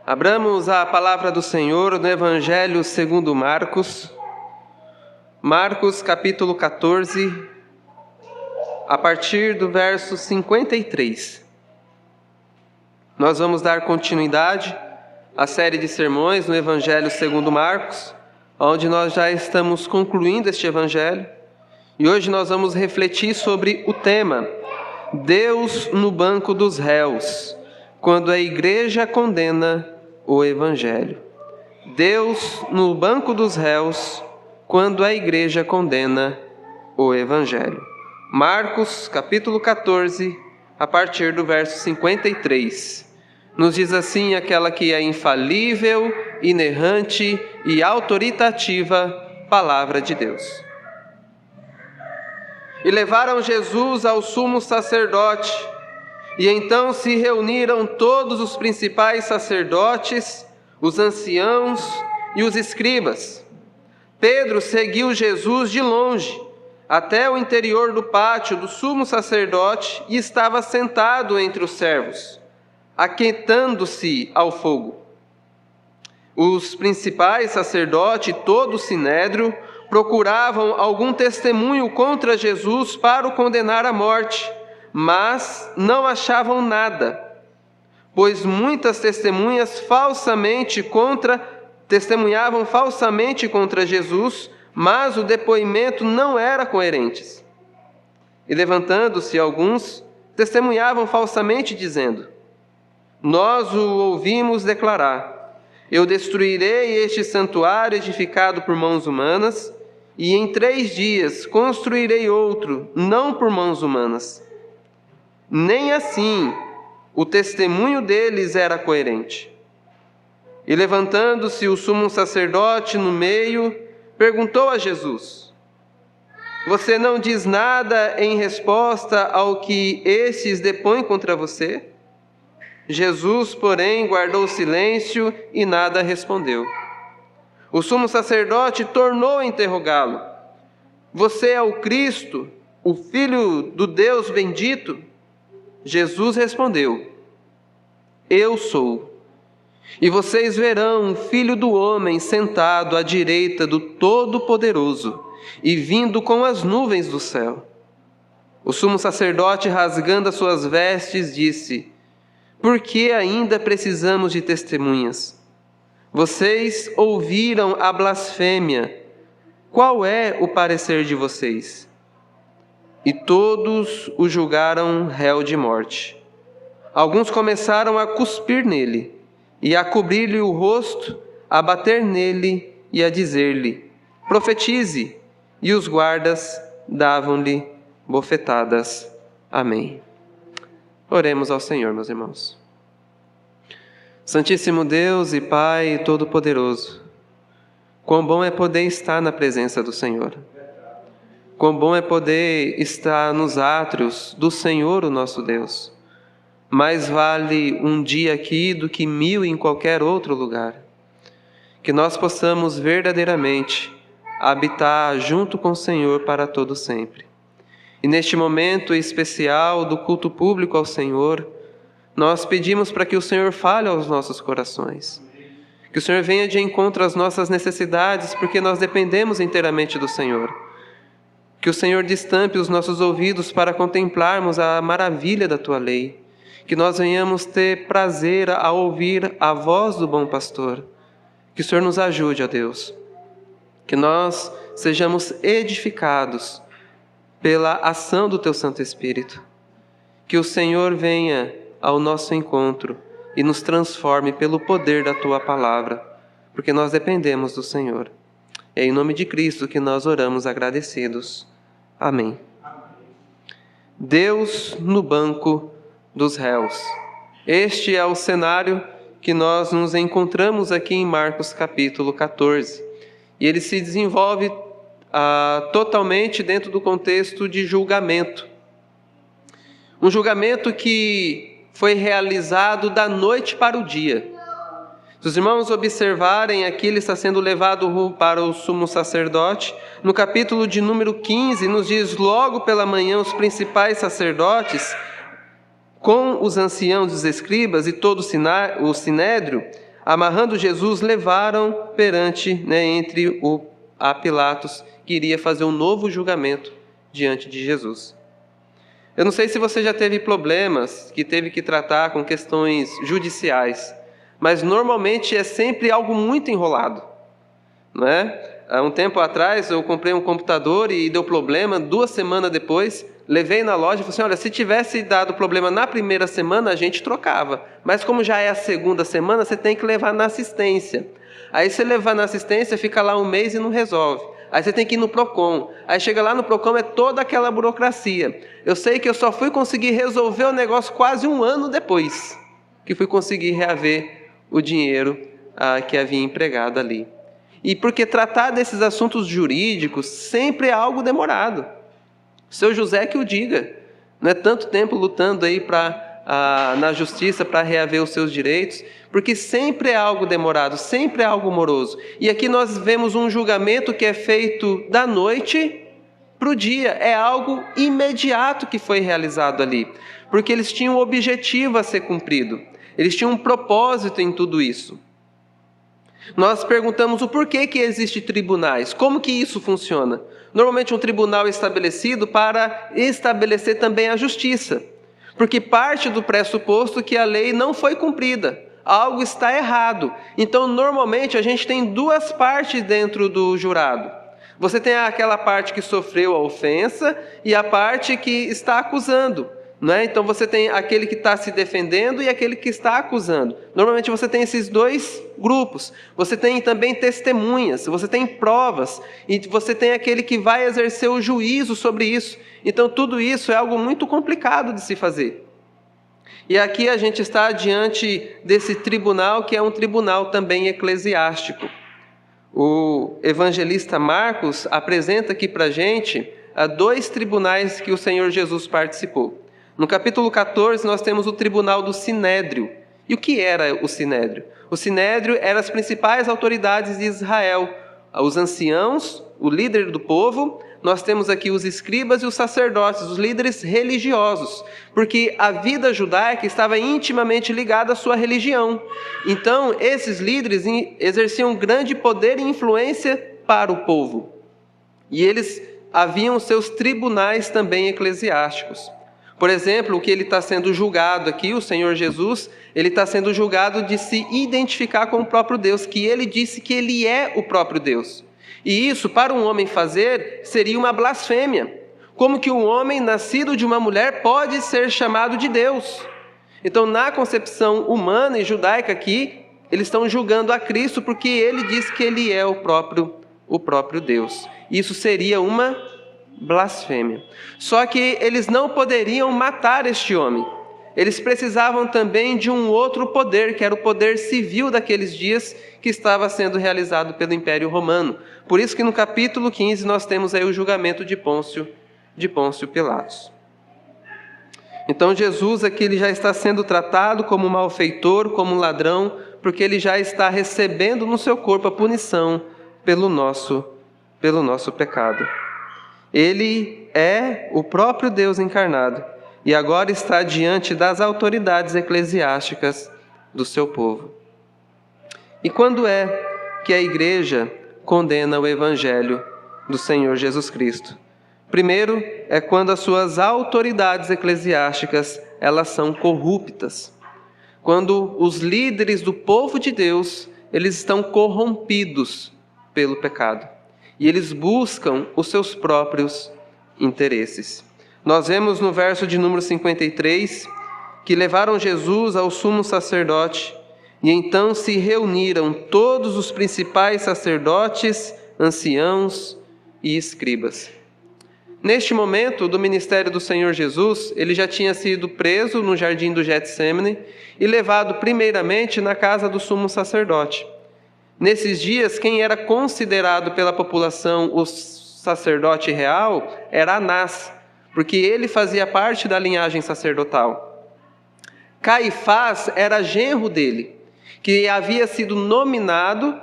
Abramos a palavra do Senhor no Evangelho segundo Marcos. Marcos capítulo 14, a partir do verso 53. Nós vamos dar continuidade à série de sermões no Evangelho segundo Marcos, onde nós já estamos concluindo este Evangelho. E hoje nós vamos refletir sobre o tema Deus no banco dos réus, quando a igreja condena o Evangelho. Deus no banco dos réus, quando a igreja condena o Evangelho. Marcos, capítulo 14, a partir do verso 53. Nos diz assim aquela que é infalível, inerrante e autoritativa palavra de Deus. E levaram Jesus ao sumo sacerdote, e então se reuniram todos os principais sacerdotes, os anciãos e os escribas. Pedro seguiu Jesus de longe, até o interior do pátio do sumo sacerdote, e estava sentado entre os servos, aquentando-se ao fogo. Os principais sacerdotes e todo o sinédrio procuravam algum testemunho contra Jesus para o condenar à morte, mas não achavam nada, pois muitas testemunhavam falsamente contra Jesus, mas o depoimento não era coerente. E levantando-se alguns, testemunhavam falsamente, dizendo: nós o ouvimos declarar: eu destruirei este santuário edificado por mãos humanas, e em 3 dias construirei outro, não por mãos humanas. Nem assim o testemunho deles era coerente. E levantando-se o sumo sacerdote no meio, perguntou a Jesus: você não diz nada em resposta ao que estes depõem contra você? Jesus, porém, guardou silêncio e nada respondeu. O sumo sacerdote tornou a interrogá-lo: você é o Cristo, o Filho do Deus bendito? Jesus respondeu: eu sou. E vocês verão o Filho do Homem sentado à direita do Todo-Poderoso e vindo com as nuvens do céu. O sumo sacerdote, rasgando as suas vestes, disse: por que ainda precisamos de testemunhas? Vocês ouviram a blasfêmia. Qual é o parecer de vocês? E todos o julgaram réu de morte. Alguns começaram a cuspir nele, e a cobrir-lhe o rosto, a bater nele e a dizer-lhe: profetize! E os guardas davam-lhe bofetadas. Amém. Oremos ao Senhor, meus irmãos. Santíssimo Deus e Pai Todo-Poderoso, quão bom é poder estar na presença do Senhor. Quão bom é poder estar nos átrios do Senhor, o nosso Deus. Mais vale um dia aqui do que 1000 em qualquer outro lugar. Que nós possamos verdadeiramente habitar junto com o Senhor para todo sempre. E neste momento especial do culto público ao Senhor, nós pedimos para que o Senhor fale aos nossos corações. Que o Senhor venha de encontro às nossas necessidades, porque nós dependemos inteiramente do Senhor. Que o Senhor destampe os nossos ouvidos para contemplarmos a maravilha da Tua lei. Que nós venhamos ter prazer a ouvir a voz do bom pastor. Que o Senhor nos ajude, ó Deus. Que nós sejamos edificados pela ação do Teu Santo Espírito. Que o Senhor venha ao nosso encontro e nos transforme pelo poder da Tua palavra, porque nós dependemos do Senhor. É em nome de Cristo que nós oramos agradecidos. Amém. Deus no banco dos réus. Este é o cenário que nós nos encontramos aqui em Marcos capítulo 14. E ele se desenvolve totalmente dentro do contexto de julgamento. Um julgamento que foi realizado da noite para o dia. Se os irmãos observarem, aqui ele está sendo levado para o sumo sacerdote. No capítulo de número 15, nos diz: logo pela manhã os principais sacerdotes, com os anciãos, os escribas e todo o sinédrio, amarrando Jesus, levaram perante, a Pilatos, que iria fazer um novo julgamento diante de Jesus. Eu não sei se você já teve problemas que teve que tratar com questões judiciais, mas normalmente é sempre algo muito enrolado, não é? Há um tempo atrás eu comprei um computador e deu problema, 2 semanas depois, levei na loja e falei assim, olha, se tivesse dado problema na primeira semana, a gente trocava. Mas como já é a segunda semana, você tem que levar na assistência. Aí você levar na assistência, fica lá um mês e não resolve. Aí você tem que ir no Procon. Aí chega lá no Procon, é toda aquela burocracia. Eu sei que eu só fui conseguir resolver o negócio quase 1 ano depois, que fui conseguir reaver o dinheiro que havia empregado ali. E porque tratar desses assuntos jurídicos sempre é algo demorado. O seu José que o diga. Não é tanto tempo lutando aí na justiça para reaver os seus direitos, porque sempre é algo demorado, sempre é algo moroso. E aqui nós vemos um julgamento que é feito da noite para o dia. É algo imediato que foi realizado ali, porque eles tinham um objetivo a ser cumprido. Eles tinham um propósito em tudo isso. Nós perguntamos o porquê que existem tribunais, como que isso funciona? Normalmente um tribunal é estabelecido para estabelecer também a justiça, porque parte do pressuposto que a lei não foi cumprida, algo está errado. Então normalmente a gente tem 2 partes dentro do jurado. Você tem aquela parte que sofreu a ofensa e a parte que está acusando. Não é? Então você tem aquele que está se defendendo e aquele que está acusando. Normalmente você tem esses 2 grupos. Você tem também testemunhas, você tem provas, e você tem aquele que vai exercer o juízo sobre isso. Então tudo isso é algo muito complicado de se fazer. E aqui a gente está diante desse tribunal, que é um tribunal também eclesiástico. O evangelista Marcos apresenta aqui para a gente 2 tribunais que o Senhor Jesus participou. No capítulo 14, nós temos o tribunal do Sinédrio. E o que era o Sinédrio? O Sinédrio eram as principais autoridades de Israel, os anciãos, o líder do povo. Nós temos aqui os escribas e os sacerdotes, os líderes religiosos, porque a vida judaica estava intimamente ligada à sua religião. Então, esses líderes exerciam grande poder e influência para o povo. E eles haviam seus tribunais também eclesiásticos. Por exemplo, o que ele está sendo julgado aqui, o Senhor Jesus, ele está sendo julgado de se identificar com o próprio Deus, que ele disse que ele é o próprio Deus. E isso, para um homem fazer, seria uma blasfêmia. Como que um homem nascido de uma mulher pode ser chamado de Deus? Então, na concepção humana e judaica aqui, eles estão julgando a Cristo porque ele diz que ele é o próprio Deus. Isso seria uma blasfêmia. Só que eles não poderiam matar este homem. Eles precisavam também de um outro poder, que era o poder civil daqueles dias, que estava sendo realizado pelo Império Romano. Por isso que no capítulo 15 nós temos aí o julgamento de Pôncio Pilatos. Então Jesus aqui ele já está sendo tratado como malfeitor, como ladrão, porque ele já está recebendo no seu corpo a punição pelo nosso pecado. Ele é o próprio Deus encarnado e agora está diante das autoridades eclesiásticas do seu povo. E quando é que a igreja condena o evangelho do Senhor Jesus Cristo? Primeiro, é quando as suas autoridades eclesiásticas, elas são corruptas. Quando os líderes do povo de Deus, eles estão corrompidos pelo pecado. E eles buscam os seus próprios interesses. Nós vemos no verso de número 53, que levaram Jesus ao sumo sacerdote, e então se reuniram todos os principais sacerdotes, anciãos e escribas. Neste momento do ministério do Senhor Jesus, ele já tinha sido preso no jardim do Getsêmani e levado primeiramente na casa do sumo sacerdote. Nesses dias, quem era considerado pela população o sacerdote real era Anás, porque ele fazia parte da linhagem sacerdotal. Caifás era genro dele, que havia sido nominado,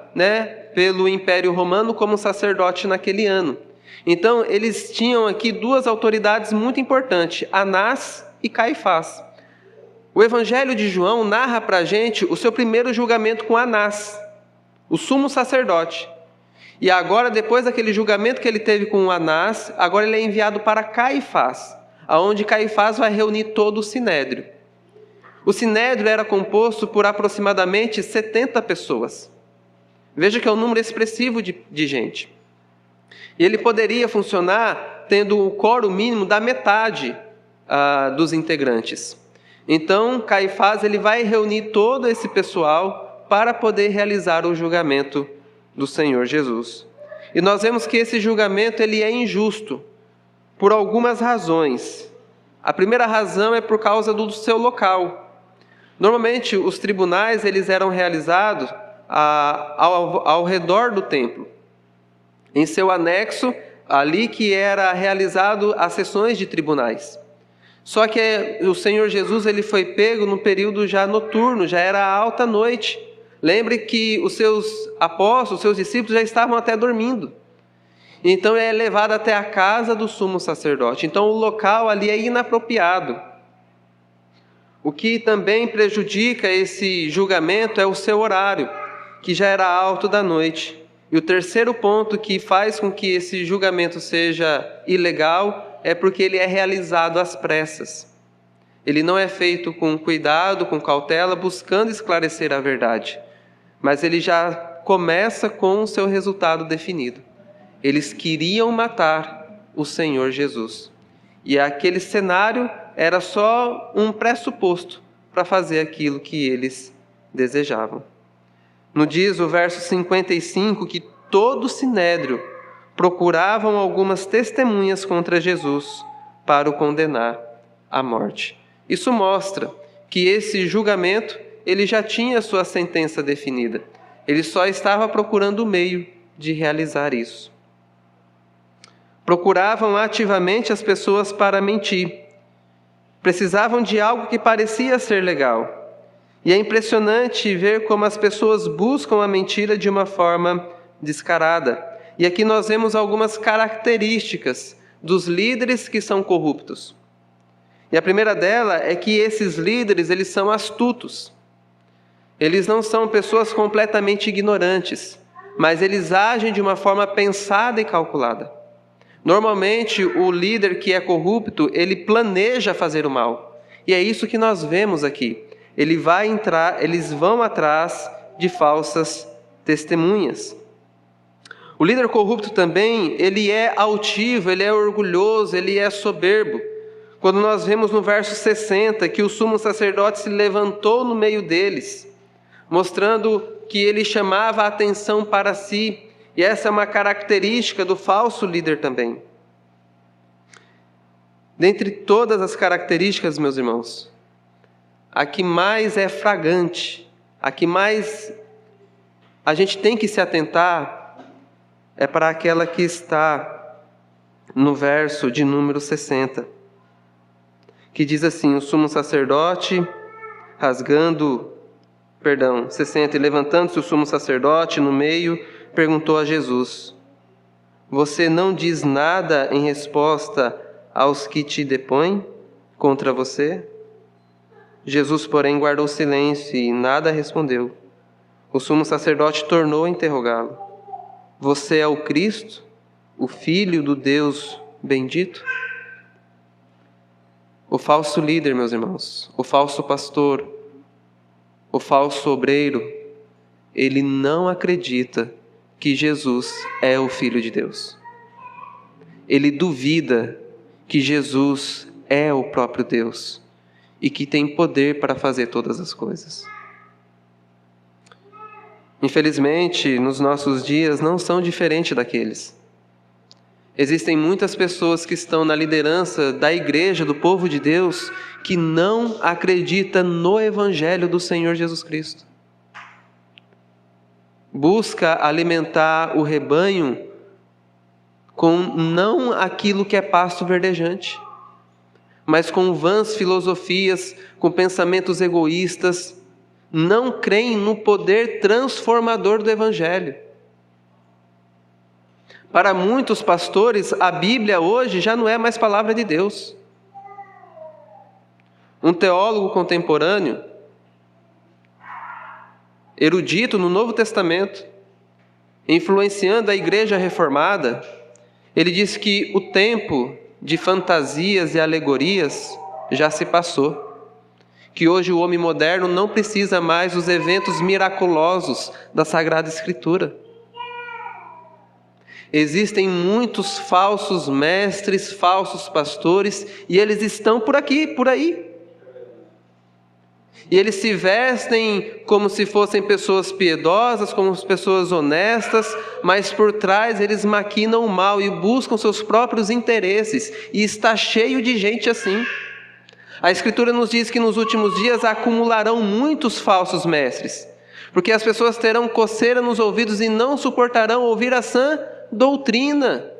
pelo Império Romano como sacerdote naquele ano. Então, eles tinham aqui 2 autoridades muito importantes, Anás e Caifás. O Evangelho de João narra para a gente o seu primeiro julgamento com Anás, o sumo sacerdote. E agora, depois daquele julgamento que ele teve com Anás, agora ele é enviado para Caifás, aonde Caifás vai reunir todo o sinédrio. O sinédrio era composto por aproximadamente 70 pessoas. Veja que é um número expressivo de gente. E ele poderia funcionar tendo o quórum mínimo da metade dos integrantes. Então, Caifás ele vai reunir todo esse pessoal para poder realizar o julgamento do Senhor Jesus. E nós vemos que esse julgamento ele é injusto por algumas razões. A primeira razão é por causa do seu local. Normalmente, os tribunais eles eram realizados ao redor do templo. Em seu anexo, ali que era realizado as sessões de tribunais. Só que o Senhor Jesus ele foi pego no período já noturno, já era alta noite. Lembre que os seus apóstolos, os seus discípulos já estavam até dormindo. Então é levado até a casa do sumo sacerdote. Então o local ali é inapropriado. O que também prejudica esse julgamento é o seu horário, que já era alto da noite. E o terceiro ponto que faz com que esse julgamento seja ilegal é porque ele é realizado às pressas. Ele não é feito com cuidado, com cautela, buscando esclarecer a verdade. Mas ele já começa com o seu resultado definido. Eles queriam matar o Senhor Jesus. E aquele cenário era só um pressuposto para fazer aquilo que eles desejavam. Nos diz o verso 55 que todo o sinédrio procuravam algumas testemunhas contra Jesus para o condenar à morte. Isso mostra que esse julgamento ele já tinha sua sentença definida. Ele só estava procurando o meio de realizar isso. Procuravam ativamente as pessoas para mentir. Precisavam de algo que parecia ser legal. E é impressionante ver como as pessoas buscam a mentira de uma forma descarada. E aqui nós vemos algumas características dos líderes que são corruptos. E a primeira dela é que esses líderes, eles são astutos. Eles não são pessoas completamente ignorantes, mas eles agem de uma forma pensada e calculada. Normalmente, o líder que é corrupto, ele planeja fazer o mal. E é isso que nós vemos aqui. Eles vão atrás de falsas testemunhas. O líder corrupto também, ele é altivo, ele é orgulhoso, ele é soberbo. Quando nós vemos no verso 60 que o sumo sacerdote se levantou no meio deles, mostrando que ele chamava a atenção para si, e essa é uma característica do falso líder também. Dentre todas as características, meus irmãos, a que mais é flagrante, a que mais a gente tem que se atentar, é para aquela que está no verso de número 60, que diz assim: o sumo sacerdote, 60, e levantando-se o sumo sacerdote no meio, perguntou a Jesus: você não diz nada em resposta aos que te depõem contra você? Jesus, porém, guardou silêncio e nada respondeu. O sumo sacerdote tornou a interrogá-lo: você é o Cristo, o Filho do Deus bendito? O falso líder, meus irmãos, o falso pastor, o falso obreiro, ele não acredita que Jesus é o Filho de Deus. Ele duvida que Jesus é o próprio Deus e que tem poder para fazer todas as coisas. Infelizmente, nos nossos dias não são diferentes daqueles. Existem muitas pessoas que estão na liderança da igreja, do povo de Deus, que não acreditam no Evangelho do Senhor Jesus Cristo. Busca alimentar o rebanho com não aquilo que é pasto verdejante, mas com vãs filosofias, com pensamentos egoístas, não creem no poder transformador do Evangelho. Para muitos pastores, a Bíblia hoje já não é mais palavra de Deus. um teólogo contemporâneo, erudito no Novo Testamento, influenciando a Igreja Reformada, ele diz que o tempo de fantasias e alegorias já se passou. Que hoje o homem moderno não precisa mais dos eventos miraculosos da Sagrada Escritura. Existem muitos falsos mestres, falsos pastores, e eles estão por aqui, por aí. E eles se vestem como se fossem pessoas piedosas, como pessoas honestas, mas por trás eles maquinam o mal e buscam seus próprios interesses. E está cheio de gente assim. A Escritura nos diz que nos últimos dias acumularão muitos falsos mestres, porque as pessoas terão coceira nos ouvidos e não suportarão ouvir a sã doutrina.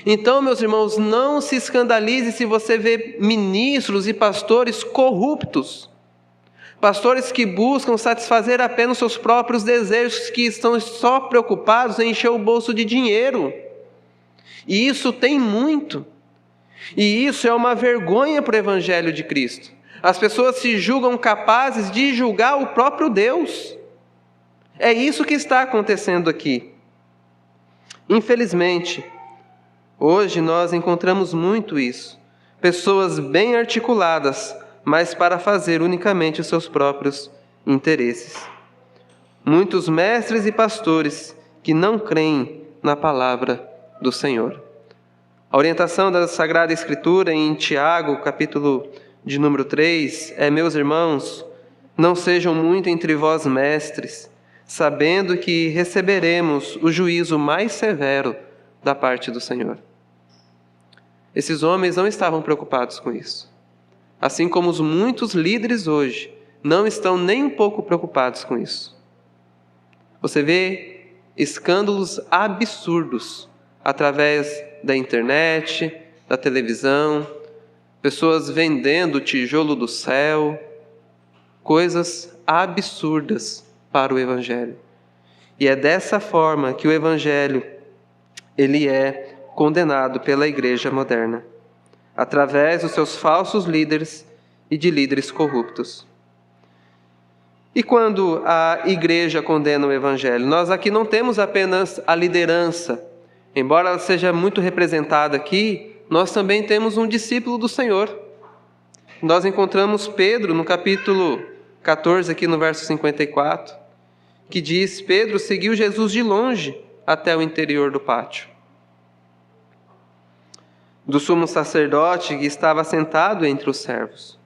Então, meus irmãos, não se escandalize se você vê ministros e pastores corruptos, pastores que buscam satisfazer apenas seus próprios desejos, que estão só preocupados em encher o bolso de dinheiro. E isso tem muito. E isso é uma vergonha para o Evangelho de Cristo. As pessoas se julgam capazes de julgar o próprio Deus. É isso que está acontecendo aqui. Infelizmente, hoje nós encontramos muito isso. Pessoas bem articuladas, mas para fazer unicamente os seus próprios interesses. Muitos mestres e pastores que não creem na palavra do Senhor. A orientação da Sagrada Escritura em Tiago, capítulo de número 3, é: meus irmãos, não sejam muito entre vós mestres, sabendo que receberemos o juízo mais severo da parte do Senhor. Esses homens não estavam preocupados com isso. Assim como os muitos líderes hoje não estão nem um pouco preocupados com isso. Você vê escândalos absurdos através da internet, da televisão, pessoas vendendo o tijolo do céu, coisas absurdas para o Evangelho. E é dessa forma que o Evangelho ele é condenado pela igreja moderna, através dos seus falsos líderes e de líderes corruptos. E quando a igreja condena o Evangelho, nós aqui não temos apenas a liderança. Embora ela seja muito representada aqui, nós também temos um discípulo do Senhor. Nós encontramos Pedro no capítulo 14, aqui no verso 54, que diz: Pedro seguiu Jesus de longe até o interior do pátio do sumo sacerdote que estava sentado entre os servos.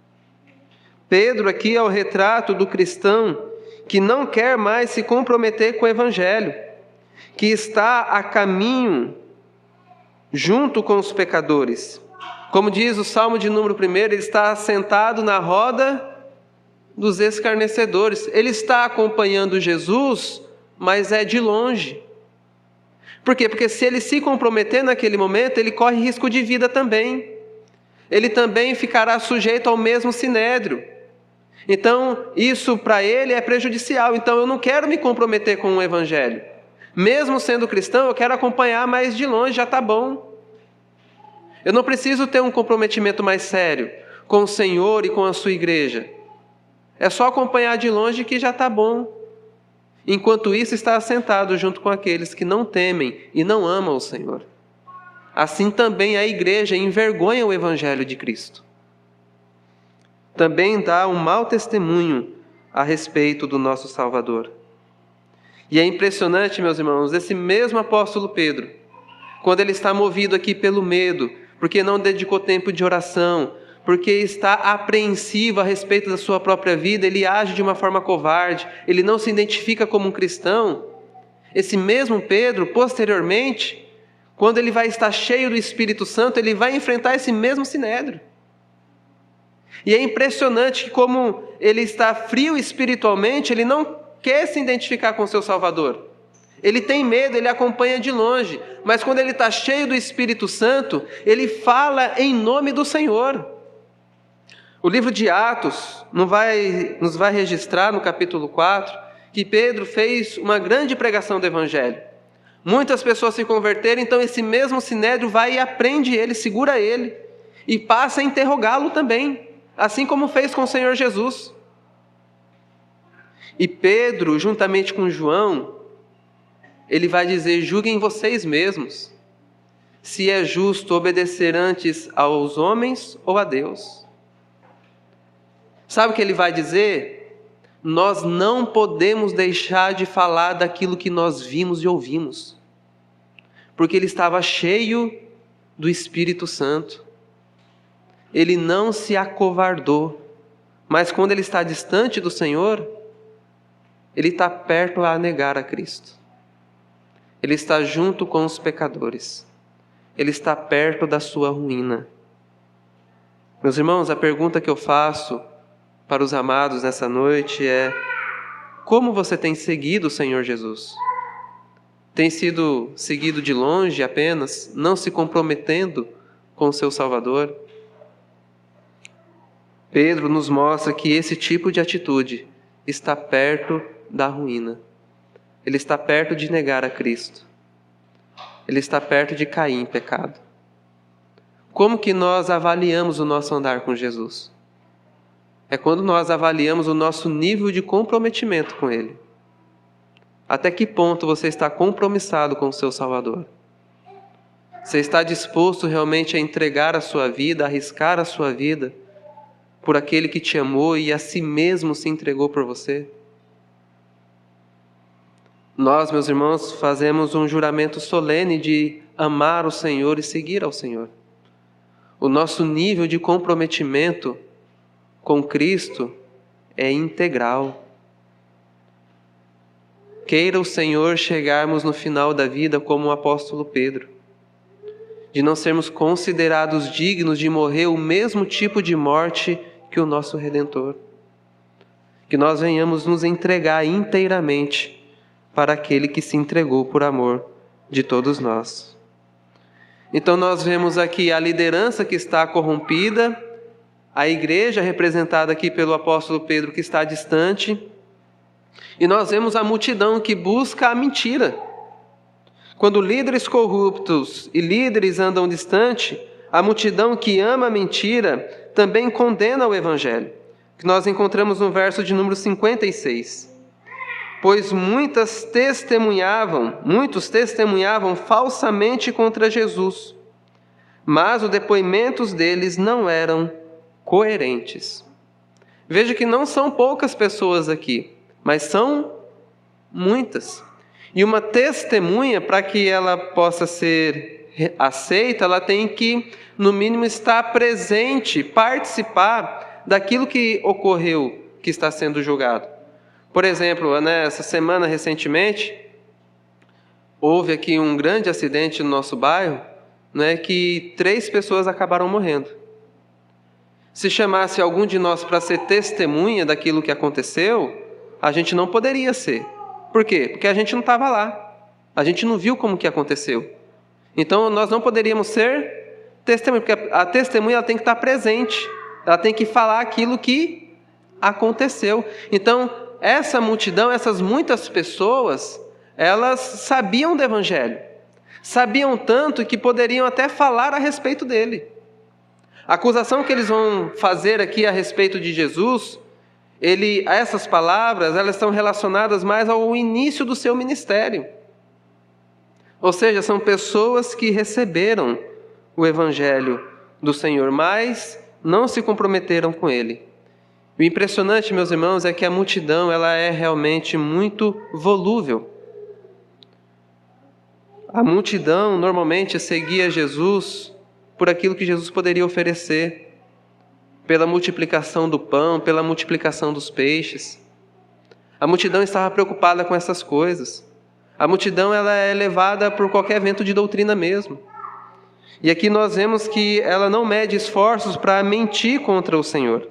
Pedro aqui é o retrato do cristão que não quer mais se comprometer com o Evangelho, que está a caminho junto com os pecadores. Como diz o Salmo de número 1, ele está sentado na roda dos escarnecedores. Ele está acompanhando Jesus, mas é de longe. Por quê? Porque se ele se comprometer naquele momento, ele corre risco de vida também. Ele também ficará sujeito ao mesmo sinédrio. Então, isso para ele é prejudicial. Então, eu não quero me comprometer com o Evangelho. Mesmo sendo cristão, eu quero acompanhar mais de longe, já está bom. Eu não preciso ter um comprometimento mais sério com o Senhor e com a sua igreja. É só acompanhar de longe que já está bom. Enquanto isso, está assentado junto com aqueles que não temem e não amam o Senhor. Assim também a igreja envergonha o Evangelho de Cristo. Também dá um mau testemunho a respeito do nosso Salvador. E é impressionante, meus irmãos, esse mesmo apóstolo Pedro, quando ele está movido aqui pelo medo, porque não dedicou tempo de oração, porque está apreensivo a respeito da sua própria vida, ele age de uma forma covarde, ele não se identifica como um cristão. Esse mesmo Pedro, posteriormente, quando ele vai estar cheio do Espírito Santo, ele vai enfrentar esse mesmo sinédrio. E é impressionante que, como ele está frio espiritualmente, ele não quer se identificar com o seu Salvador. Ele tem medo, ele acompanha de longe, mas quando ele está cheio do Espírito Santo, ele fala em nome do Senhor. O livro de Atos nos vai registrar no capítulo 4 que Pedro fez uma grande pregação do Evangelho. Muitas pessoas se converteram, então esse mesmo sinédrio vai e aprende ele, segura ele e passa a interrogá-lo também. assim como fez com o Senhor Jesus. E Pedro, juntamente com João, ele vai dizer: julguem vocês mesmos se é justo obedecer antes aos homens ou a Deus. Sabe o que ele vai dizer? Nós não podemos deixar de falar daquilo que nós vimos e ouvimos, porque ele estava cheio do Espírito Santo. Ele não se acovardou, mas quando ele está distante do Senhor, ele está perto a negar a Cristo. Ele está junto com os pecadores. Ele está perto da sua ruína. Meus irmãos, a pergunta que eu faço para os amados nessa noite é: como você tem seguido o Senhor Jesus? Tem sido seguido de longe apenas, não se comprometendo com o seu Salvador? Pedro nos mostra que esse tipo de atitude está perto da ruína. Ele está perto de negar a Cristo. Ele está perto de cair em pecado. Como que nós avaliamos o nosso andar com Jesus? É quando nós avaliamos o nosso nível de comprometimento com Ele. Até que ponto você está compromissado com o seu Salvador? Você está disposto realmente a entregar a sua vida, a arriscar a sua vida por aquele que te amou e a si mesmo se entregou por você? Nós, meus irmãos, fazemos um juramento solene de amar o Senhor e seguir ao Senhor. O nosso nível de comprometimento com Cristo é integral. Queira o Senhor chegarmos no final da vida como o apóstolo Pedro, de não sermos considerados dignos de morrer o mesmo tipo de morte que o nosso Redentor. Que nós venhamos nos entregar inteiramente para aquele que se entregou por amor de todos nós. Então nós vemos aqui a liderança que está corrompida, a igreja representada aqui pelo apóstolo Pedro que está distante, e nós vemos a multidão que busca a mentira. Quando líderes corruptos e líderes andam distante, a multidão que ama a mentira também condena o Evangelho, que nós encontramos no verso de número 56. Pois muitos testemunhavam falsamente contra Jesus, mas os depoimentos deles não eram coerentes. Veja que não são poucas pessoas aqui, mas são muitas. E uma testemunha, para que ela possa ser aceita, ela tem que, no mínimo, estar presente, participar daquilo que ocorreu, que está sendo julgado. Por exemplo, essa semana, recentemente, houve aqui um grande acidente no nosso bairro, que 3 pessoas acabaram morrendo. Se chamasse algum de nós para ser testemunha daquilo que aconteceu, a gente não poderia ser. Por quê? Porque a gente não estava lá. A gente não viu como que aconteceu. Então, nós não poderíamos ser testemunha, porque a testemunha ela tem que estar presente. Ela tem que falar aquilo que aconteceu. Então, essa multidão, essas muitas pessoas, elas sabiam do Evangelho. Sabiam tanto que poderiam até falar a respeito dele. A acusação que eles vão fazer aqui a respeito de Jesus, essas palavras, elas estão relacionadas mais ao início do seu ministério. Ou seja, são pessoas que receberam o Evangelho do Senhor, mas não se comprometeram com ele. O impressionante, meus irmãos, é que a multidão ela é realmente muito volúvel. A multidão normalmente seguia Jesus por aquilo que Jesus poderia oferecer, pela multiplicação do pão, pela multiplicação dos peixes. A multidão estava preocupada com essas coisas. A multidão ela é levada por qualquer vento de doutrina mesmo. E aqui nós vemos que ela não mede esforços para mentir contra o Senhor.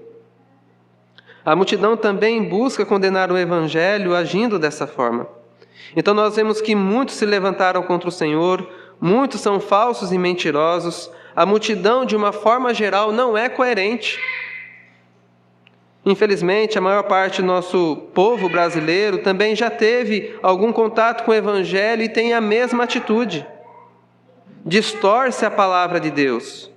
A multidão também busca condenar o Evangelho agindo dessa forma. Então nós vemos que muitos se levantaram contra o Senhor, muitos são falsos e mentirosos. A multidão, de uma forma geral, não é coerente. Infelizmente, a maior parte do nosso povo brasileiro também já teve algum contato com o Evangelho e tem a mesma atitude. Distorce a palavra de Deus.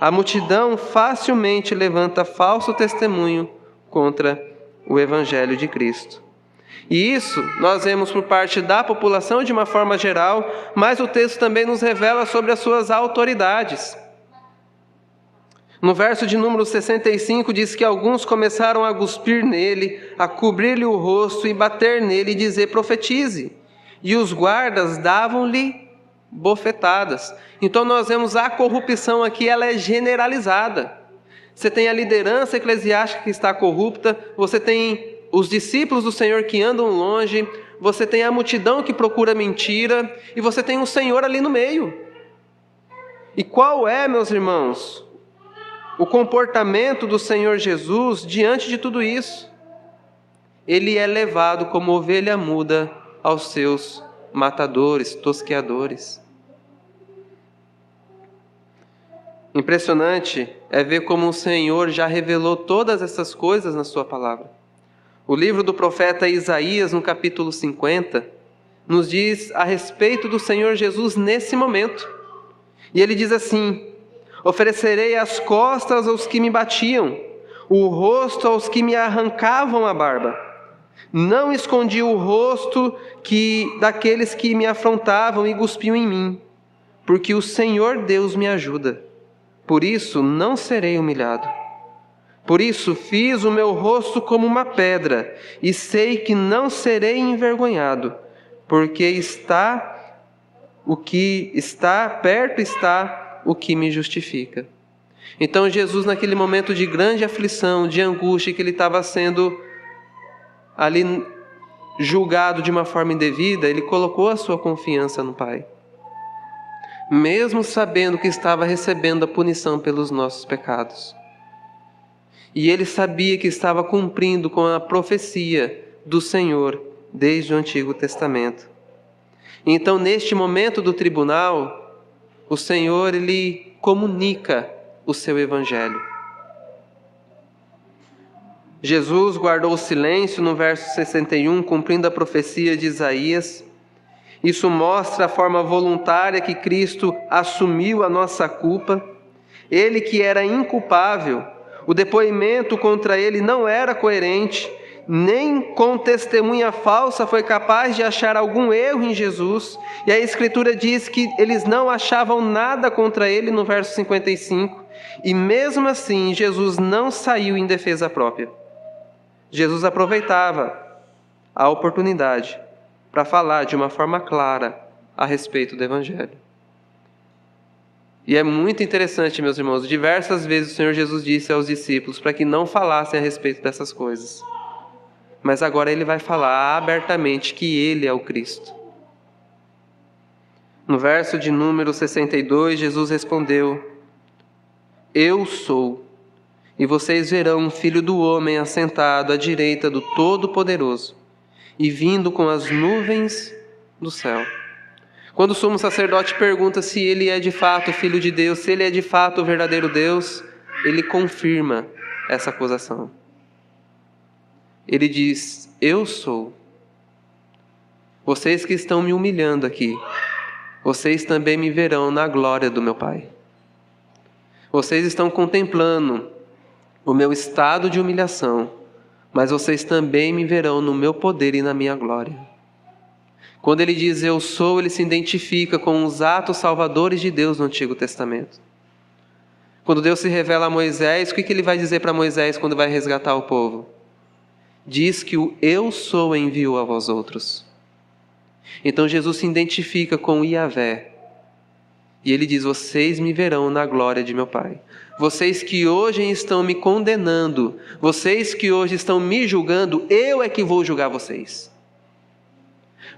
a multidão facilmente levanta falso testemunho contra o Evangelho de Cristo. E isso nós vemos por parte da população de uma forma geral, mas o texto também nos revela sobre as suas autoridades. No verso de número 65 diz que alguns começaram a cuspir nele, a cobrir-lhe o rosto e bater nele e dizer: profetize. E os guardas davam-lhe bofetadas. Então nós vemos a corrupção aqui, ela é generalizada. Você tem a liderança eclesiástica que está corrupta, você tem os discípulos do Senhor que andam longe, você tem a multidão que procura mentira, e você tem o Senhor ali no meio. E qual é, meus irmãos, o comportamento do Senhor Jesus diante de tudo isso? Ele é levado como ovelha muda aos seus matadores, tosqueadores. Impressionante é ver como o Senhor já revelou todas essas coisas na sua palavra. O livro do profeta Isaías, no capítulo 50, nos diz a respeito do Senhor Jesus nesse momento. E ele diz assim: oferecerei as costas aos que me batiam, o rosto aos que me arrancavam a barba. Não escondi o rosto daqueles que me afrontavam e cuspiam em mim, porque o Senhor Deus me ajuda. Por isso não serei humilhado. Por isso fiz o meu rosto como uma pedra, e sei que não serei envergonhado, porque perto está o que me justifica. Então Jesus, naquele momento de grande aflição, de angústia, que ele estava sendo ali julgado de uma forma indevida, ele colocou a sua confiança no Pai. Mesmo sabendo que estava recebendo a punição pelos nossos pecados. E ele sabia que estava cumprindo com a profecia do Senhor desde o Antigo Testamento. Então, neste momento do tribunal, o Senhor, ele comunica o seu Evangelho. Jesus guardou o silêncio no verso 61, cumprindo a profecia de Isaías. Isso mostra a forma voluntária que Cristo assumiu a nossa culpa. Ele que era inculpável, o depoimento contra ele não era coerente, nem com testemunha falsa foi capaz de achar algum erro em Jesus. E a Escritura diz que eles não achavam nada contra ele no verso 55. E mesmo assim, Jesus não saiu em defesa própria. Jesus aproveitava a oportunidade para falar de uma forma clara a respeito do Evangelho. E é muito interessante, meus irmãos, diversas vezes o Senhor Jesus disse aos discípulos para que não falassem a respeito dessas coisas. Mas agora ele vai falar abertamente que ele é o Cristo. No verso de número 62, Jesus respondeu: eu sou, e vocês verão o Filho do Homem assentado à direita do Todo-Poderoso e vindo com as nuvens do céu. Quando o sumo sacerdote pergunta se ele é de fato o Filho de Deus, se ele é de fato o verdadeiro Deus, ele confirma essa acusação. Ele diz: eu sou. Vocês que estão me humilhando aqui, vocês também me verão na glória do meu Pai. Vocês estão contemplando o meu estado de humilhação, mas vocês também me verão no meu poder e na minha glória. Quando ele diz eu sou, ele se identifica com os atos salvadores de Deus no Antigo Testamento. Quando Deus se revela a Moisés, o que ele vai dizer para Moisés quando vai resgatar o povo? Diz que o eu sou enviou a vós outros. Então Jesus se identifica com Yahvé. E ele diz: vocês me verão na glória de meu Pai. Vocês que hoje estão me condenando, vocês que hoje estão me julgando, eu é que vou julgar vocês.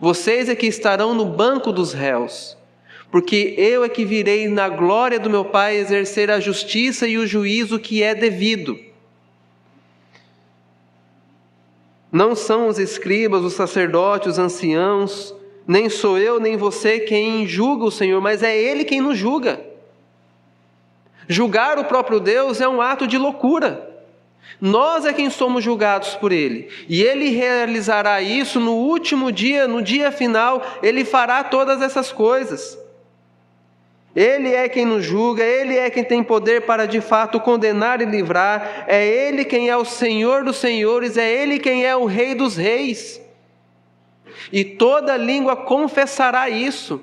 Vocês é que estarão no banco dos réus, porque eu é que virei na glória do meu Pai exercer a justiça e o juízo que é devido. Não são os escribas, os sacerdotes, os anciãos, nem sou eu, nem você quem julga o Senhor, mas é Ele quem nos julga. Julgar o próprio Deus é um ato de loucura. Nós é quem somos julgados por Ele. E Ele realizará isso no último dia, no dia final, Ele fará todas essas coisas. Ele é quem nos julga, Ele é quem tem poder para de fato condenar e livrar, é Ele quem é o Senhor dos senhores, é Ele quem é o Rei dos reis. E toda língua confessará isso.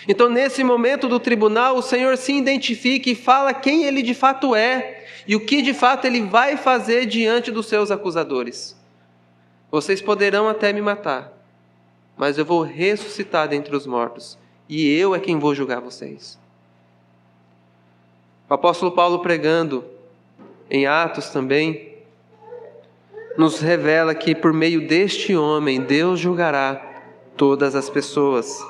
Então, nesse momento do tribunal, o Senhor se identifica e fala quem Ele de fato é e o que de fato Ele vai fazer diante dos seus acusadores. Vocês poderão até me matar, mas eu vou ressuscitar dentre os mortos e eu é quem vou julgar vocês. O apóstolo Paulo, pregando em Atos também, nos revela que por meio deste homem Deus julgará todas as pessoas.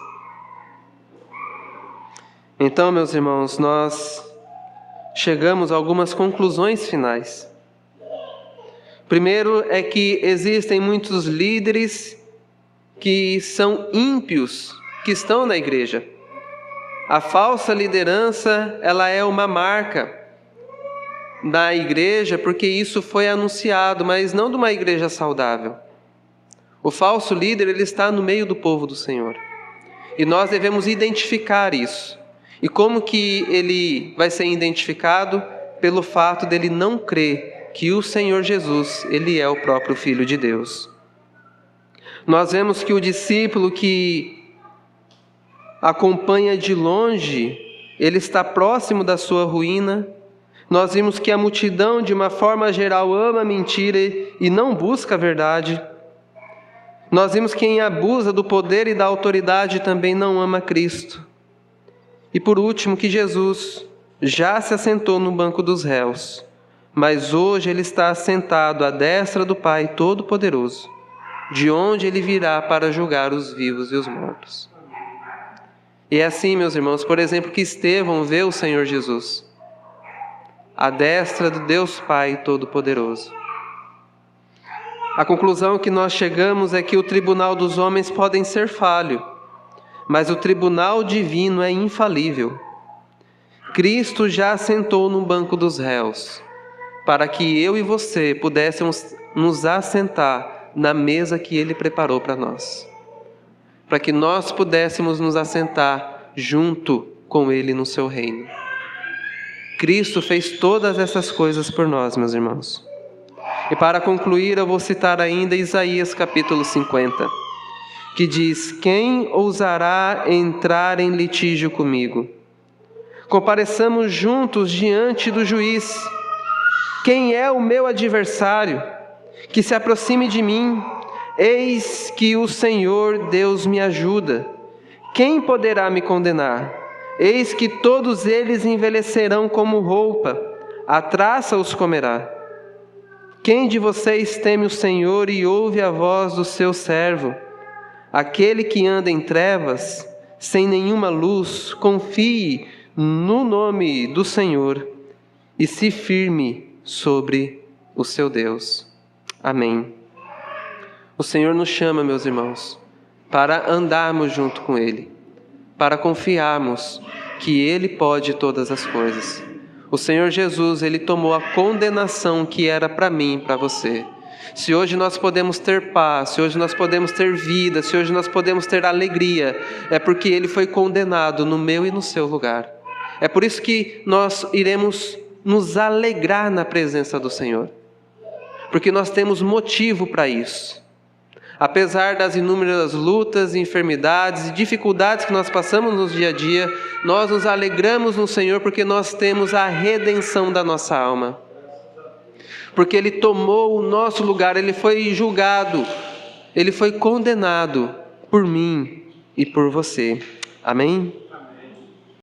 Então, meus irmãos, nós chegamos a algumas conclusões finais. Primeiro é que existem muitos líderes que são ímpios, que estão na igreja. A falsa liderança, ela é uma marca da igreja, porque isso foi anunciado, mas não de uma igreja saudável. O falso líder, ele está no meio do povo do Senhor. E nós devemos identificar isso. E como que ele vai ser identificado? Pelo fato dele não crer que o Senhor Jesus, ele é o próprio Filho de Deus. Nós vemos que o discípulo que acompanha de longe, ele está próximo da sua ruína. Nós vimos que a multidão, de uma forma geral, ama a mentira e não busca a verdade. Nós vimos que quem abusa do poder e da autoridade também não ama Cristo. E por último, que Jesus já se assentou no banco dos réus, mas hoje Ele está assentado à destra do Pai Todo-Poderoso, de onde Ele virá para julgar os vivos e os mortos. E é assim, meus irmãos, por exemplo, que Estevão vê o Senhor Jesus, à destra do Deus Pai Todo-Poderoso. A conclusão que nós chegamos é que o tribunal dos homens pode ser falho, mas o tribunal divino é infalível. Cristo já assentou no banco dos réus, para que eu e você pudéssemos nos assentar na mesa que Ele preparou para nós. Para que nós pudéssemos nos assentar junto com Ele no seu reino. Cristo fez todas essas coisas por nós, meus irmãos. E para concluir, eu vou citar ainda Isaías capítulo 50. Que diz: quem ousará entrar em litígio comigo? Compareçamos juntos diante do juiz. Quem é o meu adversário? Que se aproxime de mim. Eis que o Senhor Deus me ajuda. Quem poderá me condenar? Eis que todos eles envelhecerão como roupa, a traça os comerá. Quem de vocês teme o Senhor e ouve a voz do seu servo? Aquele que anda em trevas, sem nenhuma luz, confie no nome do Senhor e se firme sobre o seu Deus. Amém. O Senhor nos chama, meus irmãos, para andarmos junto com Ele, para confiarmos que Ele pode todas as coisas. O Senhor Jesus, Ele tomou a condenação que era para mim e para você. Se hoje nós podemos ter paz, se hoje nós podemos ter vida, se hoje nós podemos ter alegria, é porque Ele foi condenado no meu e no seu lugar. É por isso que nós iremos nos alegrar na presença do Senhor, porque nós temos motivo para isso. Apesar das inúmeras lutas, enfermidades e dificuldades que nós passamos no dia a dia, nós nos alegramos no Senhor porque nós temos a redenção da nossa alma. Porque Ele tomou o nosso lugar, Ele foi julgado, Ele foi condenado por mim e por você. Amém?